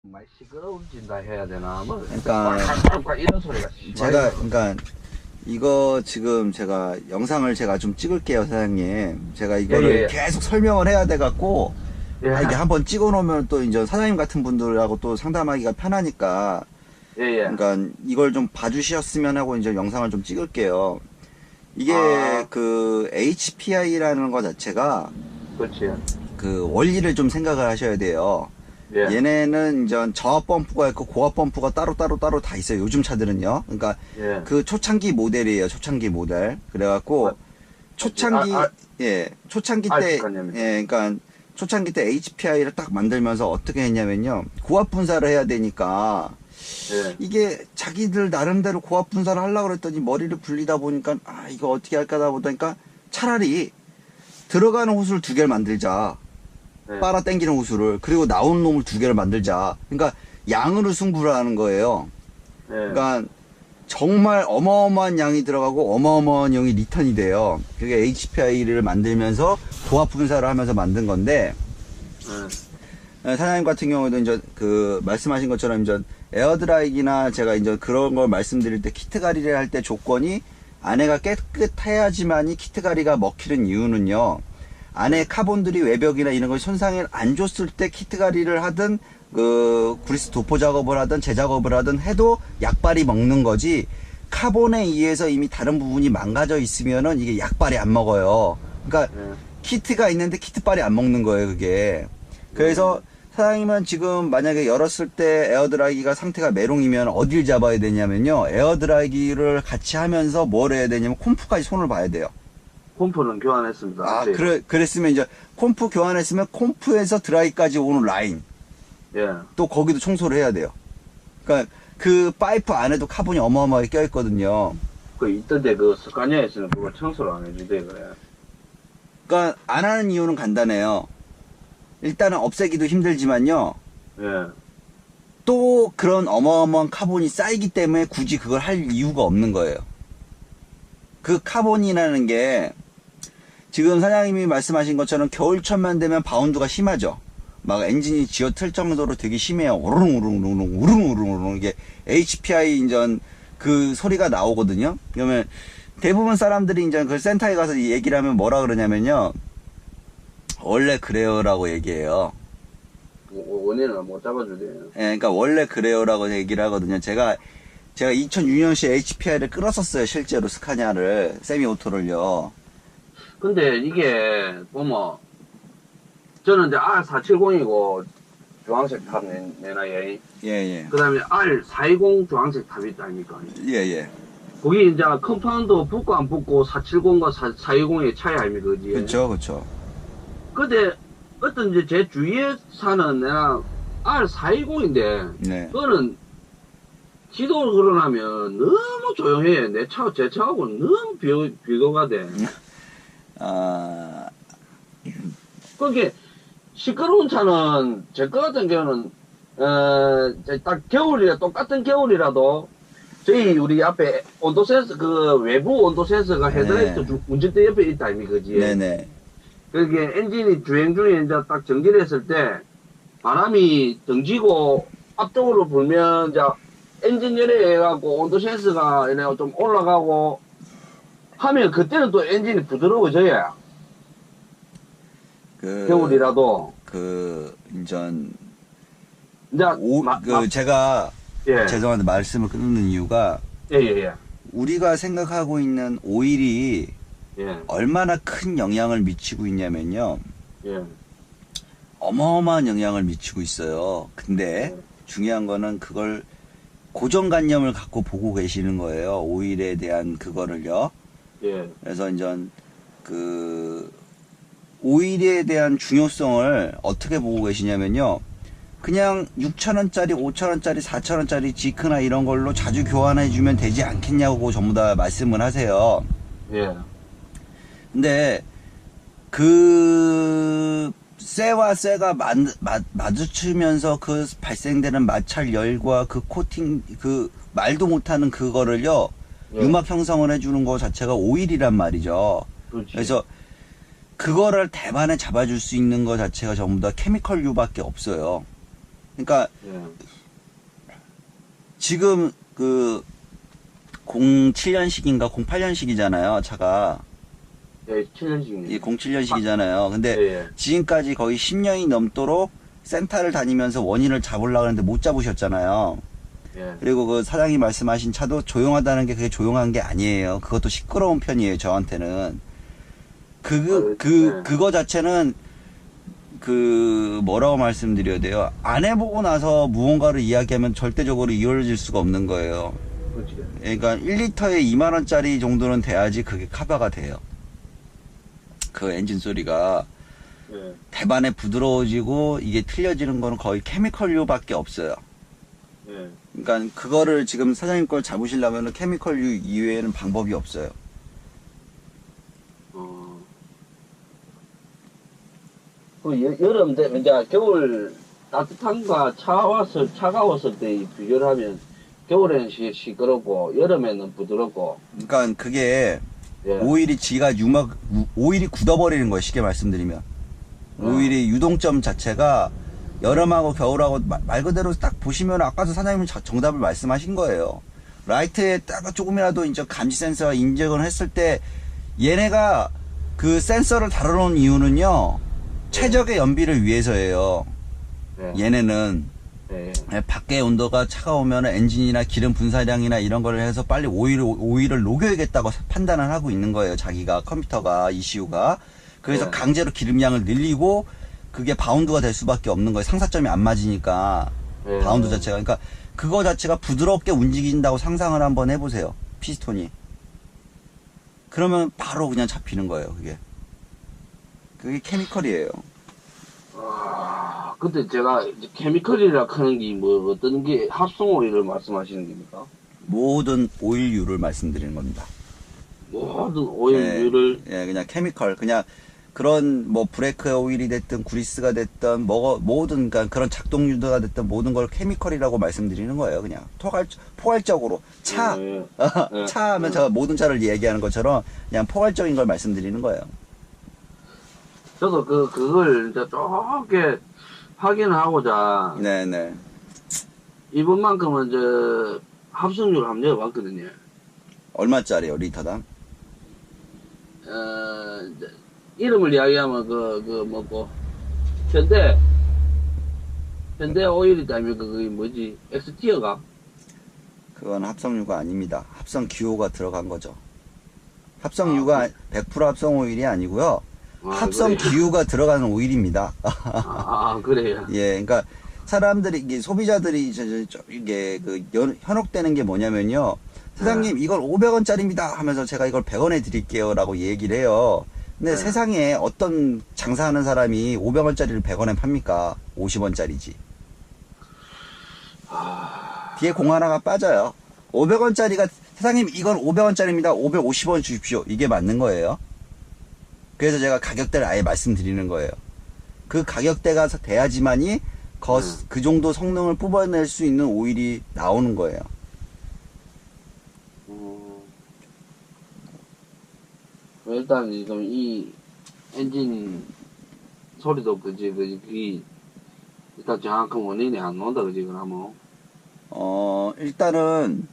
정말 시끄러워진다 해야 되나? 뭐 그러니까 꽉꽉꽉 이런 소리가 제가 그러니까 이거 지금 제가 영상을 제가 좀 찍을게요, 사장님. 제가 이거를 예. 계속 설명을 해야 돼 갖고 예. 이게 한번 찍어 놓으면 또 이제 사장님 같은 분들하고 또 상담하기가 편하니까 예예. 그러니까 이걸 좀 봐주셨으면 하고 이제 영상을 좀 찍을게요. 이게 그 HPI라는 거 자체가 그렇지. 그 원리를 좀 생각을 하셔야 돼요. 예. 얘네는 이제 저압 펌프가 있고 고압 펌프가 따로 다 있어요. 요즘 차들은요. 그러니까 예. 그 초창기 모델이에요. 초창기 모델. 그래갖고 초창기 초창기 때 알스카냐면. 그러니까 초창기 때 HPI를 딱 만들면서 어떻게 했냐면요. 고압 분사를 해야 되니까 예. 이게 자기들 나름대로 고압 분사를 하려고 그랬더니 머리를 굴리다 보니까 아 이거 어떻게 할까 하다 보니까 차라리 들어가는 호스를 두 개를 만들자. 예. 빨아 당기는 호스를. 그리고 나오는 놈을 두 개를 만들자. 그러니까 양으로 승부를 하는 거예요. 예. 그러니까 정말 어마어마한 양이 들어가고 어마어마한 양이 리턴이 돼요. 그게 HPI를 만들면서 고압 분사를 하면서 만든 건데 사장님 같은 경우에도 이제 그 말씀하신 것처럼 이제 에어드라이기나 제가 이제 그런 걸 말씀드릴 때 키트 가리를 할 때 조건이 안에가 깨끗해야지만이 키트 가리가 먹히는 이유는요. 안에 카본들이 외벽이나 이런 걸 손상을 안 줬을 때 키트 가리를 하든 그 그리스 도포 작업을 하든 재작업을 하든 해도 약발이 먹는 거지. 카본에 의해서 이미 다른 부분이 망가져 있으면은 이게 약발이 안 먹어요. 그러니까 키트가 있는데 키트발이 안 먹는 거예요, 그게. 그래서 사장님은 지금 만약에 열었을 때 에어드라이기가 상태가 메롱이면 어딜 잡아야 되냐면요. 에어드라이기를 같이 하면서 뭘 해야 되냐면 콤프까지 손을 봐야 돼요. 콤프는 교환했습니다. 아, 그랬으면 이제 콤프 교환했으면 콤프에서 드라이까지 오는 라인. 예. 또 거기도 청소를 해야 돼요. 그러니까 그 파이프 안에도 카본이 어마어마하게 껴있거든요. 그 있던데 그 스카니아에서는 그걸 청소를 안 해주대 그래. 그러니까 안 하는 이유는 간단해요. 일단은 없애기도 힘들지만요. 예. 또 그런 어마어마한 카본이 쌓이기 때문에 굳이 그걸 할 이유가 없는 거예요. 그 카본이라는 게 지금 사장님이 말씀하신 것처럼 겨울철만 되면 바운드가 심하죠. 막 엔진이 쥐어틀 정도로 되게 심해요. 우릉우릉 이게 HPI 인전 그 소리가 나오거든요. 그러면 대부분 사람들이 이제 그 센터에 가서 얘기를 하면 뭐라 그러냐면요. 원래 그래요라고 얘기해요. 원인을 못 잡아주대요. 예, 그러니까 원래 그래요라고 얘기를 하거든요. 제가 2006년시에 HPI를 끌었었어요. 실제로 스카니아를 세미오토를요. 근데 이게 보면 저는 이제 R470이고 주황색 탑 내놔요. 예. 그 다음에 R420 주황색 탑이 있다 아닙니까? 예. 거기 이제 컴파운드 붙고 안 붙고 470과 420의 차이 아닙니까? 그지? 그쵸. 근데 어떤 이제 제 주위에 사는 내가 R420인데 네. 그거는 지도를 걸어나면 너무 조용해. 제 차하고 너무 비교가 돼. 아, 그게 시끄러운 차는 제 거 같은 경우는 딱 겨울이라 똑같은 겨울이라도 저희 우리 앞에 온도 센서 그 외부 온도 센서가 헤드라이트 운전대 옆에 있다 아닙니까? 그지? 네네. 그게 엔진이 주행 중에 이제 딱 정지를 했을 때 바람이 등지고 앞쪽으로 불면 이제 엔진 열애해갖고 온도 센서가 이래 좀 올라가고 하면 그때는 또 엔진이 부드러워져야 겨울이라도 인전 이제 제가 예. 죄송한데 말씀을 끊는 이유가 예. 우리가 생각하고 있는 오일이 예. 얼마나 큰 영향을 미치고 있냐면요. 예. 어마어마한 영향을 미치고 있어요. 근데 중요한 거는 그걸 고정관념을 갖고 보고 계시는 거예요. 오일에 대한 그거를요. 예. 그래서 이제 그 오일에 대한 중요성을 어떻게 보고 계시냐면요. 그냥 6,000원짜리, 5,000원짜리, 4,000원짜리 지크나 이런 걸로 자주 교환해주면 되지 않겠냐고 전부 다 말씀을 하세요. 예. 근데 그 쇠와 쇠가 마주치면서 그 발생되는 마찰 열과 그 코팅 그 말도 못하는 그거를요 유막 형성을 해주는 거 자체가 오일이란 말이죠. 그렇지. 그래서 그거를 대만에 잡아줄 수 있는 거 자체가 전부 다 케미컬 유밖에 없어요. 그러니까 예. 지금 그 07년식인가 08년식이잖아요, 차가. 예, 7년씩이네. 이 07년식이잖아요. 근데 예, 예. 지금까지 거의 10년이 넘도록 센터를 다니면서 원인을 잡으려고 했는데 못 잡으셨잖아요. 예. 그리고 그 사장이 말씀하신 차도 조용하다는 게 그게 조용한 게 아니에요. 그것도 시끄러운 편이에요, 저한테는. 네. 그거 자체는 뭐라고 말씀드려야 돼요. 안 해보고 나서 무언가를 이야기하면 절대적으로 이루어질 수가 없는 거예요. 그렇지. 그러니까 1리터에 2만원짜리 정도는 돼야지 그게 커버가 돼요. 그 엔진 소리가. 예. 대반에 부드러워지고 이게 틀려지는 거는 거의 케미컬류밖에 없어요. 예. 그러니까 그거를 지금 사장님 걸 잡으시려면 케미컬류 이외에는 방법이 없어요. 여름 때, 이제 겨울 따뜻함과 차가웠을 때 비교를 하면 겨울에는 시끄럽고 여름에는 부드럽고. 그러니까 그게 예. 오일이 오일이 굳어버리는 거예요. 쉽게 말씀드리면. 오일이 유동점 자체가 여름하고 겨울하고 말 그대로 딱 보시면 아까도 사장님은 정답을 말씀하신 거예요. 라이트에 딱 조금이라도 이제 감지 센서가 인젝을 했을 때 얘네가 그 센서를 다뤄놓은 이유는요. 최적의 연비를 위해서예요. 예. 얘네는 예. 밖에 온도가 차가우면 엔진이나 기름 분사량이나 이런 거를 해서 빨리 오일을 녹여야겠다고 판단을 하고 있는 거예요. 자기가 컴퓨터가 ECU가. 그래서 네. 강제로 기름량을 늘리고 그게 바운드가 될 수밖에 없는 거예요. 상사점이 안 맞으니까 네. 바운드 자체가. 그러니까 그거 자체가 부드럽게 움직인다고 상상을 한번 해보세요. 피스톤이. 그러면 바로 그냥 잡히는 거예요. 그게 케미컬이에요. 근데 제가 이제 케미컬이라 하는 게 뭐 어떤 게 합성 오일을 말씀하시는 겁니까? 모든 오일류를 말씀드리는 겁니다. 모든 오일류를. 예, 그냥 케미컬, 그냥 그런 뭐 브레이크 오일이 됐든 구리스가 됐든 모든 그러니까 그런 작동유도가 됐든 모든 걸 케미컬이라고 말씀드리는 거예요. 그냥 포괄적으로 차, 예. 차 하면 저 모든 차를 얘기하는 것처럼 그냥 포괄적인 걸 말씀드리는 거예요. 저도 그걸 이제 조금 확인을 하고자 네네. 이번만큼은 저 합성률 한번 여봤거든요. 얼마짜리요, 리터당? 이제 이름을 이야기하면 뭐고 현대 오일이다 아니면 그게 뭐지 엑스티어가. 그건 합성유가 아닙니다. 합성 기호가 들어간 거죠. 합성유가 100% 합성 오일이 아니고요. 합성 그래요? 기호가 들어가는 오일입니다. 그래요. 예, 그러니까 사람들이 이게 소비자들이 이게 현혹되는 게 뭐냐면요. 사장님 이걸 500원짜리입니다 하면서 제가 이걸 100원에 드릴게요라고 얘기를 해요. 근데 세상에 어떤 장사하는 사람이 500원짜리를 100원에 팝니까? 50원짜리지. 뒤에 공 하나가 빠져요. 500원짜리가 사장님 이건 500원짜리입니다. 550원 주십시오. 이게 맞는 거예요. 그래서 제가 가격대를 아예 말씀드리는 거예요. 그 가격대가 돼야지만이 그 정도 성능을 뽑아낼 수 있는 오일이 나오는 거예요. 일단 지금 이 엔진 소리도 그게 일단 정확한 원인이 안 나온다 그지 그러면. 일단은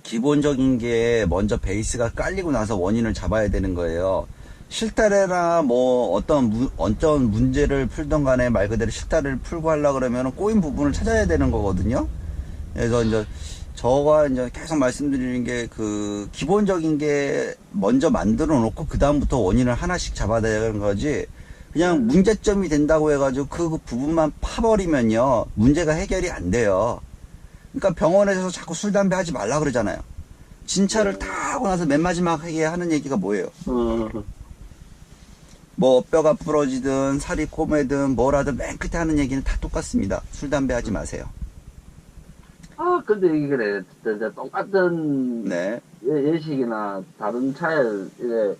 기본적인 게 먼저 베이스가 깔리고 나서 원인을 잡아야 되는 거예요. 실타래나 뭐 어떤 문제를 풀던 간에 말 그대로 실타래를 풀고 하려고 그러면 꼬인 부분을 찾아야 되는 거거든요. 그래서 이제 저가 이제 계속 말씀드리는 게 기본적인 게 먼저 만들어 놓고 그 다음부터 원인을 하나씩 잡아야 되는 거지. 그냥 문제점이 된다고 해가지고 그 부분만 파버리면요 문제가 해결이 안 돼요. 그러니까 병원에서 자꾸 술 담배 하지 말라 그러잖아요. 진찰을 다 하고 나서 맨 마지막에 하는 얘기가 뭐예요? 뭐 뼈가 부러지든 살이 꼬매든 뭘 하든 맨 끝에 하는 얘기는 다 똑같습니다. 술 담배 하지 마세요. 근데 이게 그래 진짜 똑같은 네. 예식이나 다른 차에 이제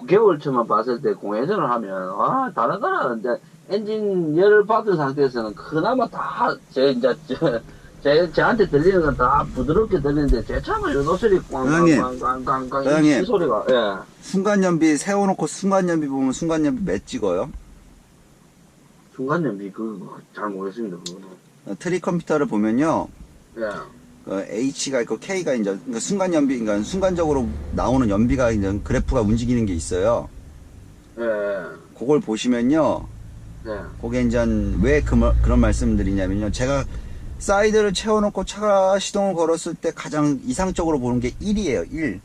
겨울철만 봤을 때 공회전을 하면 다른 거는 이제 엔진 열을 받은 상태에서는 그나마 다 저한테 들리는 건 다 부드럽게 들리는데 제 차는 요소 소리 꽝꽝꽝꽝꽝 이 소리가. 예. 순간연비 세워놓고 순간연비 보면 순간연비 몇 찍어요? 중간 연비 그거 잘 모르겠습니다. 그거는. 트리 컴퓨터를 보면요. 예. H가 있고 K가 이제 그러니까 순간 연비, 그러니까 순간적으로 나오는 연비가 이제 그래프가 움직이는 게 있어요. 예. 그걸 보시면요. 예. 그게 이제 왜 그런 말씀드리냐면요. 제가 사이드를 채워놓고 차가 시동을 걸었을 때 가장 이상적으로 보는 게 1이에요. 1.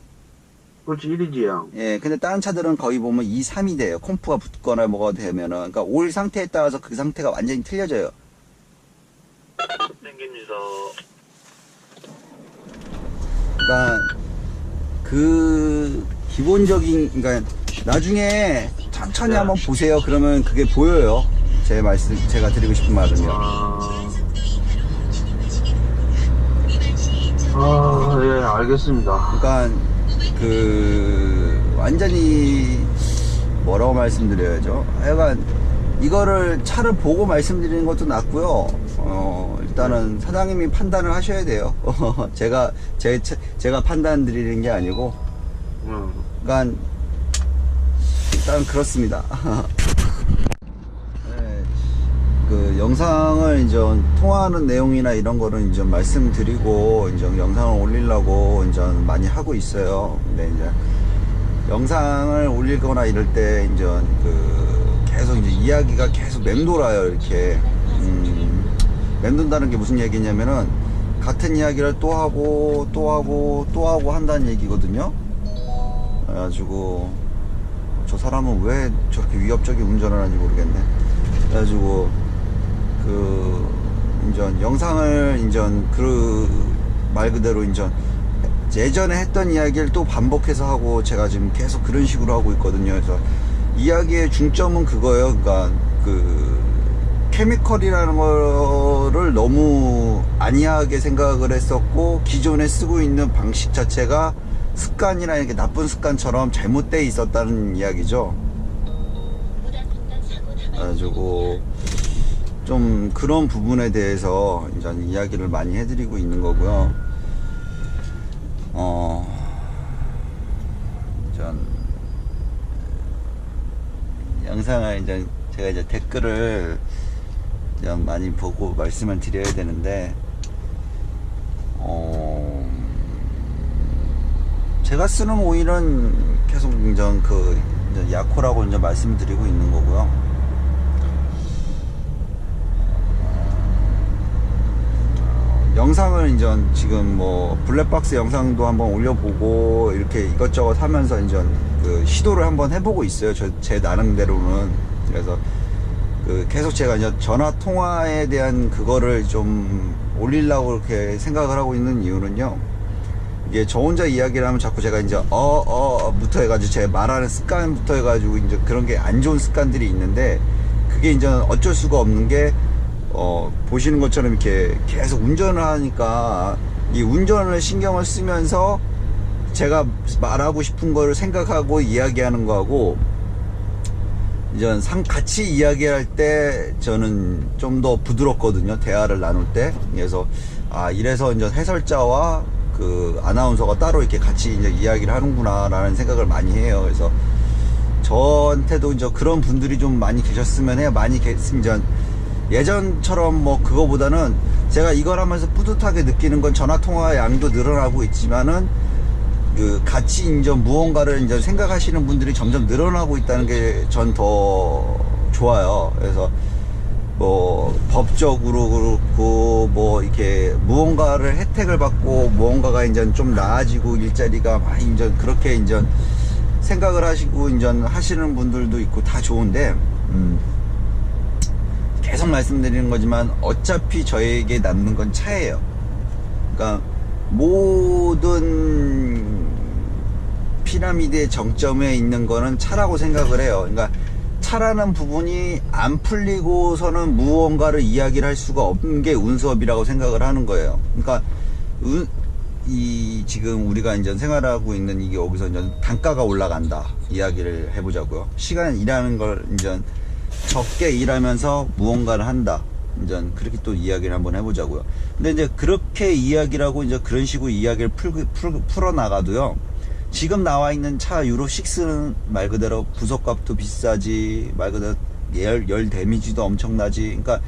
그렇지, 1이지요. 예, 근데 다른 차들은 거의 보면 2, 3이 돼요. 콤프가 붙거나 뭐가 되면은. 그러니까 올 상태에 따라서 그 상태가 완전히 틀려져요. 땡깁니다. 그러니까 그 기본적인, 그러니까 나중에 천천히 한번 보세요. 그러면 그게 보여요. 제 말씀, 제가 드리고 싶은 말은요. 예, 알겠습니다. 그러니까 그 완전히 뭐라고 말씀드려야죠. 하여간 이거를 차를 보고 말씀드리는 것도 낫고요. 일단은 사장님이 판단을 하셔야 돼요. 제가 판단 드리는 게 아니고. 그러니까 일단 그렇습니다. 네, 그 영상을 이제 통화하는 내용이나 이런 거는 이제 말씀드리고 이제 영상을 올리려고 이제 많이 하고 있어요. 근데 이제 영상을 올리거나 이럴 때 이제 그 계속 이제 이야기가 계속 맴돌아요. 이렇게 맴돈다는 게 무슨 얘기냐면은 같은 이야기를 또 하고 또 하고 또 하고 한다는 얘기거든요. 그래가지고 저 사람은 왜 저렇게 위협적인 운전을 하는지 모르겠네. 그래가지고 그 인전 영상을 인전 그 말 그대로 인전 예전에 했던 이야기를 또 반복해서 하고 제가 지금 계속 그런 식으로 하고 있거든요. 그래서 이야기의 중점은 그거예요. 그러니까 그 케미컬이라는 거를 너무 안이하게 생각을 했었고 기존에 쓰고 있는 방식 자체가 습관이나 이렇게 나쁜 습관처럼 잘못되어 있었다는 이야기죠. 그래가지고 좀 그런 부분에 대해서 이제 이야기를 많이 해드리고 있는 거고요. 전 영상을 이제 제가 이제 댓글을 좀 많이 보고 말씀을 드려야 되는데, 제가 쓰는 오일은 계속 이제 이제 야코라고 이제 말씀드리고 있는 거고요. 영상을 이제 지금 뭐 블랙박스 영상도 한번 올려보고 이렇게 이것저것 하면서 이제 그 시도를 한번 해보고 있어요. 제 나름대로는. 그래서 그 계속 제가 이제 전화 통화에 대한 그거를 좀 올리려고 이렇게 생각을 하고 있는 이유는요. 이게 저 혼자 이야기를 하면 자꾸 제가 이제 부터 해가지고 제 말하는 습관부터 해가지고 이제 그런 게 안 좋은 습관들이 있는데 그게 이제 어쩔 수가 없는 게 보시는 것처럼 이렇게 계속 운전을 하니까 이 운전을 신경을 쓰면서 제가 말하고 싶은 거를 생각하고 이야기하는 거하고 이제 같이 이야기할 때 저는 좀 더 부드럽거든요. 대화를 나눌 때. 그래서 이래서 이제 해설자와 그 아나운서가 따로 이렇게 같이 이제 이야기를 하는구나 라는 생각을 많이 해요. 그래서 저한테도 이제 그런 분들이 좀 많이 계셨으면 해요. 많이 계시면 예전처럼 뭐 그거보다는 제가 이걸 하면서 뿌듯하게 느끼는 건 전화통화 양도 늘어나고 있지만은 그 같이 이제 무언가를 이제 생각하시는 분들이 점점 늘어나고 있다는 게 전 더 좋아요. 그래서 뭐 법적으로 그렇고 뭐 이렇게 무언가를 혜택을 받고 무언가가 이제 좀 나아지고 일자리가 막 이제 그렇게 이제 생각을 하시고 이제 하시는 분들도 있고 다 좋은데 계속 말씀드리는 거지만 어차피 저에게 남는 건 차예요. 그러니까 모든 피라미드의 정점에 있는 거는 차라고 생각을 해요. 그러니까 차라는 부분이 안 풀리고서는 무언가를 이야기를 할 수가 없는 게 운수업이라고 생각을 하는 거예요. 그러니까 지금 우리가 이제 생활하고 있는 이게 여기서 이제 단가가 올라간다 이야기를 해보자고요. 시간 일하는 걸 이제 적게 일하면서 무언가를 한다. 이제 그렇게 또 이야기를 한번 해보자고요. 근데 이제 그렇게 이야기를 하고 이제 그런 식으로 이야기를 풀어나가도요. 지금 나와 있는 차 유로 6는 말 그대로 부속값도 비싸지, 말 그대로 열 데미지도 엄청나지. 그러니까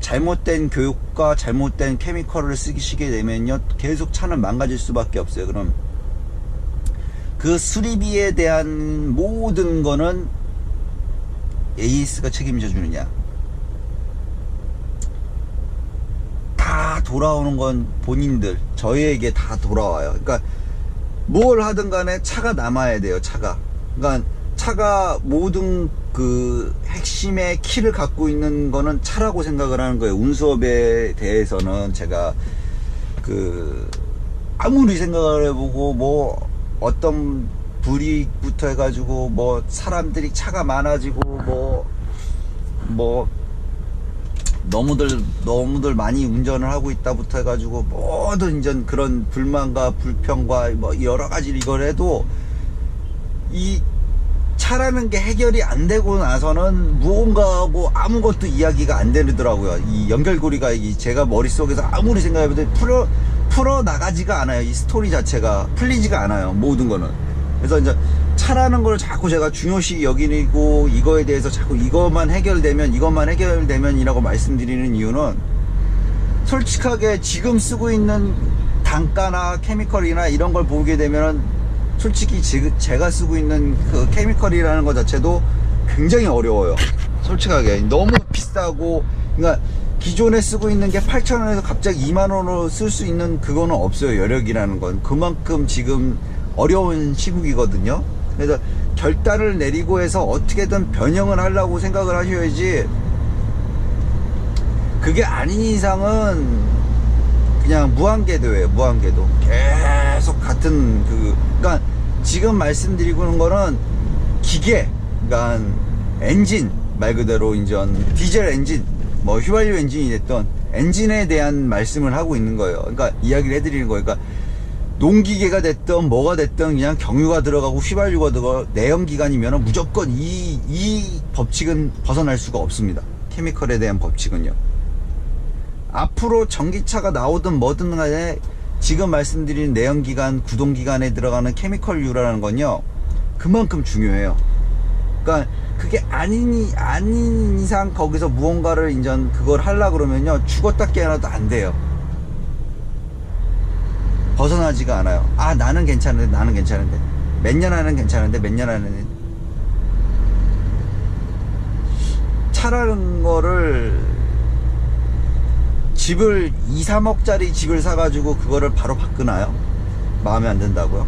잘못된 교육과 잘못된 케미컬을 쓰시게 되면요, 계속 차는 망가질 수밖에 없어요. 그럼 그 수리비에 대한 모든 거는 AS가 책임져 주느냐? 다 돌아오는 건 본인들, 저희에게 다 돌아와요. 그러니까 뭘 하든 간에 차가 남아야 돼요. 차가. 그러니까 차가 모든 그 핵심의 키를 갖고 있는 거는 차라고 생각을 하는 거예요. 운수업에 대해서는 제가 그 아무리 생각을 해보고 뭐 어떤 불이익부터 해가지고 뭐 사람들이 차가 많아지고 뭐 너무들 많이 운전을 하고 있다부터 해가지고 모든 이제 그런 불만과 불평과 뭐 여러 가지 이걸 해도 이 차라는 게 해결이 안 되고 나서는 무언가하고 아무것도 이야기가 안 되더라고요. 이 연결고리가 제가 머릿속에서 아무리 생각해도 풀어 나가지가 않아요. 이 스토리 자체가 풀리지가 않아요. 모든 거는. 그래서 이제 차라는 걸 자꾸 제가 중요시 여기고 이거에 대해서 자꾸 이것만 해결되면 이라고 말씀드리는 이유는 솔직하게 지금 쓰고 있는 단가나 케미컬이나 이런 걸 보게 되면은 솔직히 제가 쓰고 있는 그 케미컬이라는 것 자체도 굉장히 어려워요. 솔직하게 너무 비싸고, 그러니까 기존에 쓰고 있는 게 8,000원에서 갑자기 2만원으로 쓸 수 있는 그거는 없어요. 여력이라는 건 그만큼 지금 어려운 시국이거든요. 그래서 결단을 내리고 해서 어떻게든 변형을 하려고 생각을 하셔야지, 그게 아닌 이상은 그냥 무한궤도예요. 무한궤도 계속 같은 그러니까 지금 말씀드리고 있는 거는 기계, 그러니까 엔진 말 그대로 인전 디젤 엔진, 뭐 휘발유 엔진이 됐던 엔진에 대한 말씀을 하고 있는 거예요. 그러니까 이야기를 해드리는 거예요. 그러니까 농기계가 됐든 뭐가 됐든 그냥 경유가 들어가고 휘발유가 들어가고 내연기관이면 무조건 이 법칙은 벗어날 수가 없습니다. 케미컬에 대한 법칙은요. 앞으로 전기차가 나오든 뭐든 간에 지금 말씀드린 내연기관, 구동기관에 들어가는 케미컬유라는 건요, 그만큼 중요해요. 그러니까 그게 아닌 이상 거기서 무언가를 인전 그걸 하려고 그러면요, 죽었다 깨어나도 안 돼요. 벗어나지가 않아요. 아, 나는 괜찮은데 몇 년 안은 괜찮은데 몇 년 안은 차라는 거를 집을 2, 3억짜리 집을 사가지고 그거를 바로 바꾸나요? 마음에 안 든다고요?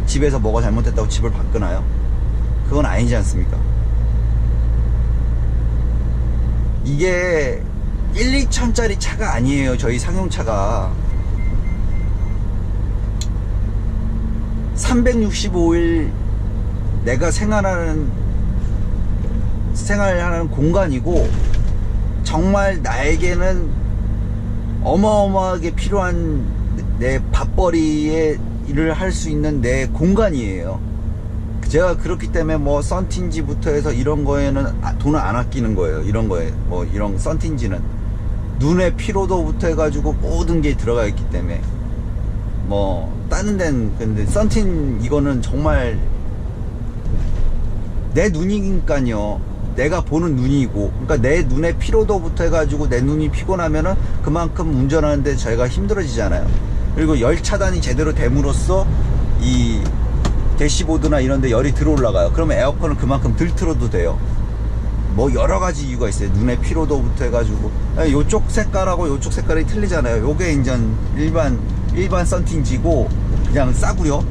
집에서 뭐가 잘못됐다고 집을 바꾸나요? 그건 아니지 않습니까? 이게 1, 2천짜리 차가 아니에요. 저희 상용차가 365일 내가 생활하는 공간이고, 정말 나에게는 어마어마하게 필요한 내 밥벌이에 일을 할 수 있는 내 공간이에요. 제가 그렇기 때문에 뭐 썬틴지부터 해서 이런 거에는 돈을 안 아끼는 거예요. 이런 거에 뭐 이런 썬틴지는 눈의 피로도부터 해가지고 모든 게 들어가 있기 때문에, 뭐 다른 데는 근데 썬틴 이거는 정말 내 눈이니까요. 내가 보는 눈이고, 그러니까 내 눈의 피로도부터 해가지고 내 눈이 피곤하면은 그만큼 운전하는데 저희가 힘들어지잖아요. 그리고 열 차단이 제대로 됨으로써 이 대시보드나 이런 데 열이 들어 올라가요. 그러면 에어컨을 그만큼 덜 틀어도 돼요. 뭐 여러 가지 이유가 있어요. 눈의 피로도부터 해가지고 요쪽 색깔하고 요쪽 색깔이 틀리잖아요. 요게 이제 일반 썬틴지고 그냥 싸구려.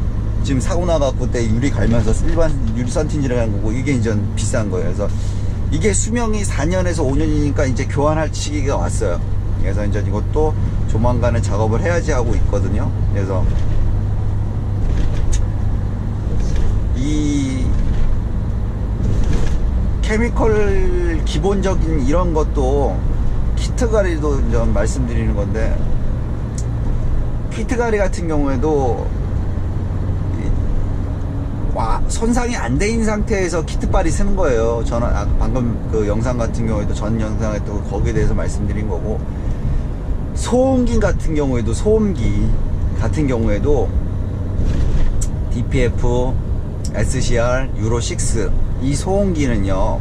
지금 사고 나갖고 그때 유리 갈면서 일반 유리 썬틴지를 한 거고, 이게 이제 비싼 거예요. 그래서 이게 수명이 4년에서 5년이니까 이제 교환할 시기가 왔어요. 그래서 이제 이것도 조만간에 작업을 해야지 하고 있거든요. 그래서 이 케미컬 기본적인 이런 것도 키트가리도 이제 말씀드리는 건데, 키트가리 같은 경우에도 손상이 안 된 상태에서 키트발이 쓰는 거예요. 저는 방금 그 영상 같은 경우에도 전 영상에 또 거기에 대해서 말씀드린 거고, 소음기 같은 경우에도 DPF, SCR, 유로 6 이 소음기는요,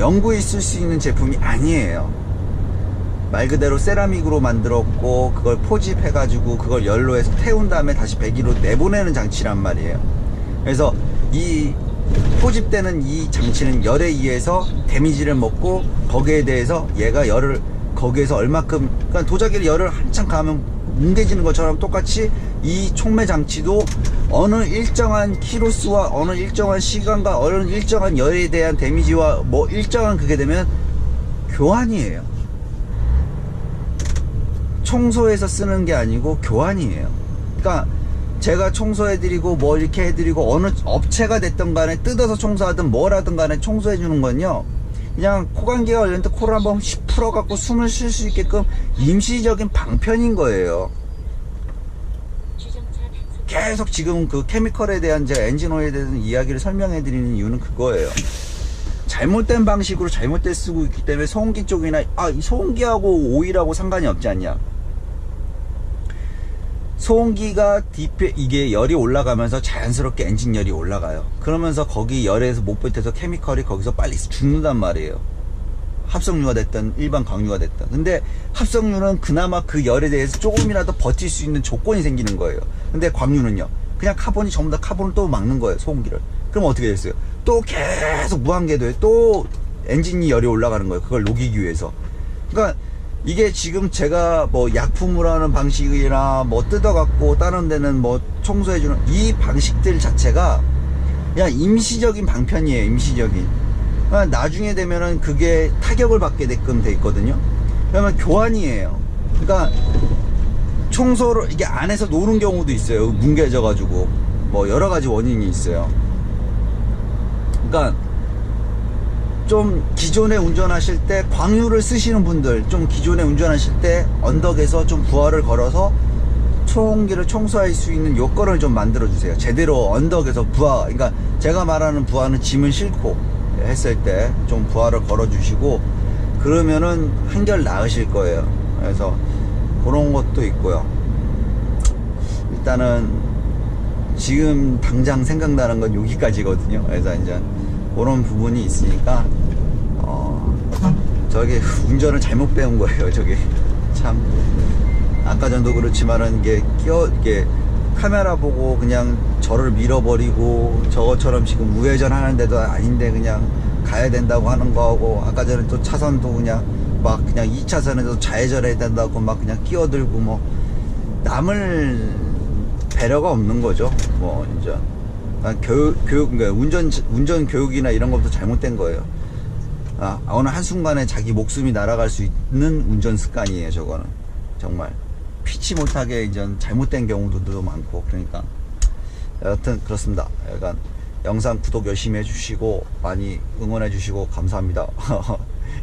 영구히 쓸 수 있는 제품이 아니에요. 말 그대로 세라믹으로 만들었고 그걸 포집해가지고 그걸 열로 해서 태운 다음에 다시 배기로 내보내는 장치란 말이에요. 그래서 이 포집되는 이 장치는 열에 의해서 데미지를 먹고 거기에 대해서 얘가 열을 거기에서 얼마큼, 그러니까 도자기를 열을 한참 가면 뭉개지는 것처럼 똑같이 이 촉매 장치도 어느 일정한 키로수와 어느 일정한 시간과 어느 일정한 열에 대한 데미지와 뭐 일정한 그게 되면 교환이에요. 청소해서 쓰는 게 아니고 교환이에요. 그러니까 제가 청소해드리고 뭐 이렇게 해드리고 어느 업체가 됐든 간에 뜯어서 청소하든 뭘 하든 간에 청소해주는 건요, 그냥 코감기가 걸렸는데 코를 한번 씩 풀어갖고 숨을 쉴 수 있게끔 임시적인 방편인 거예요. 계속 지금 그 케미컬에 대한 제가 엔진오일에 대한 이야기를 설명해 드리는 이유는 그거예요. 잘못된 방식으로 잘못된 쓰고 있기 때문에 소음기 쪽이나 이 소음기하고 오일하고 상관이 없지 않냐. 소음기가 이게 열이 올라가면서 자연스럽게 엔진 열이 올라가요. 그러면서 거기 열에서 못 버텨서 케미컬이 거기서 빨리 죽는단 말이에요. 합성유가 됐든 일반 강유가 됐든. 근데 합성유는 그나마 그 열에 대해서 조금이라도 버틸 수 있는 조건이 생기는 거예요. 근데 광유는요, 그냥 카본이 전부 다 카본을 또 막는 거예요, 소음기를. 그럼 어떻게 됐어요? 또 계속 무한궤도에 또 엔진이 열이 올라가는 거예요. 그걸 녹이기 위해서. 그러니까 이게 지금 제가 뭐 약품으로 하는 방식이나 뭐 뜯어갖고 다른 데는 뭐 청소해주는 이 방식들 자체가 그냥 임시적인 방편이에요. 임시적인. 그러니까 나중에 되면은 그게 타격을 받게 되게끔 돼 있거든요. 그러면 교환이에요. 그러니까 청소를 이게 안에서 노는 경우도 있어요. 뭉개져 가지고 뭐 여러 가지 원인이 있어요. 그러니까 좀 기존에 운전하실 때 광유를 쓰시는 분들, 좀 기존에 운전하실 때 언덕에서 좀 부하를 걸어서 소음기를 청소할 수 있는 요건을 좀 만들어 주세요. 제대로 언덕에서 부하, 그러니까 제가 말하는 부하는 짐을 싣고 했을 때 좀 부하를 걸어 주시고 그러면은 한결 나으실 거예요. 그래서 그런 것도 있고요. 일단은 지금 당장 생각나는 건 여기까지거든요. 그래서 이제 그런 부분이 있으니까 저기 운전을 잘못 배운 거예요. 저기 참 아까 전도 그렇지만은 이게 카메라 보고 그냥 저를 밀어버리고 저것처럼 지금 우회전 하는데도 아닌데 그냥 가야 된다고 하는 거하고, 아까 전에 또 차선도 그냥 2차선에도 좌회전해야 된다고 막 그냥 끼어들고 뭐 남을 배려가 없는 거죠. 뭐 이제 그러니까 운전 교육이나 이런 것도 잘못된 거예요. 어느 한순간에 자기 목숨이 날아갈 수 있는 운전 습관이에요. 저거는 정말 피치 못하게 이제 잘못된 경우도 많고. 그러니까 여하튼 그렇습니다. 약간 영상 구독 열심히 해주시고 많이 응원해 주시고 감사합니다.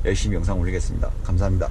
열심히 영상 올리겠습니다. 감사합니다.